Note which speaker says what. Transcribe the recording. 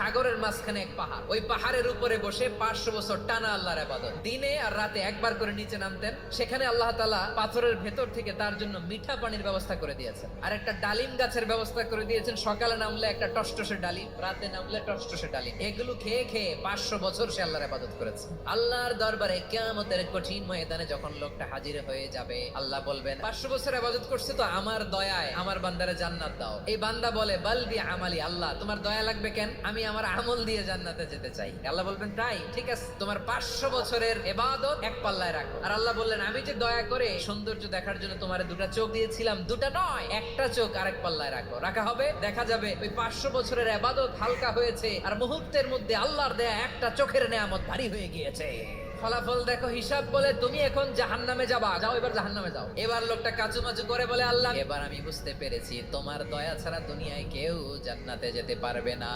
Speaker 1: সাগরের মাঝখানে এক পাহাড়, ওই পাহাড়ের উপরে বসে 500 বছর টানা আল্লাহর ইবাদত। দিনে আর রাতে একবার করে নিচে নামতেন। সেখানে আল্লাহ তাআলা পাথরের ভেতর থেকে তার জন্য মিঠা পানির ব্যবস্থা করে দিয়েছেন, আর একটা ডালিম গাছের ব্যবস্থা করে দিয়েছেন। সকালে নামলে একটা টসটসে ডালিম, রাতে নামলে টসটসে ডালিম। এগুলো খেয়ে খেয়ে 500 বছর সে আল্লাহর ইবাদত করেছে। আল্লাহর দরবারে কিয়ামতের কঠিন ময়দানে যখন লোকটা হাজির হয়ে যাবে, আল্লাহ বলবেন 500 বছর ইবাদত করছে তো আমার দয়ায় আমার বান্দারে জান্নাত দাও। এই বান্দা বলে বালবি আমালি, আল্লাহ তোমার দয়া লাগবে কেন, আমি আমার আমল দিয়ে জান্নাতে যেতে চাই। আল্লাহ বলবেন তাই, ঠিক আছে, তোমার 500 বছরের ইবাদত এক পাল্লায় রাখো। আর আল্লাহ বললেন আমি যে দয়া করে সৌন্দর্য দেখার জন্য তোমারে দুটা চোখ দিয়েছিলাম, দুটা নয় একটা চোখ আরেক পাল্লায় রাখো। রাখা হবে, দেখা যাবে ওই 500 বছরের ইবাদত হালকা হয়েছে, আর মুহূর্তের মধ্যে আল্লাহর দেয়া একটা চোখের নেয়ামত ভারী হয়ে গিয়েছে। ফলাফল দেখো, হিসাব বলে তুমি এখন জাহান্নামে যাবা, যাও এবার জাহান্নামে যাও। এবার লোকটা কাচুমাচু করে বলে আল্লাহ এবার আমি বুঝতে পেরেছি তোমার দয়া ছাড়া দুনিয়ায় কেউ জান্নাতে যেতে পারবে না।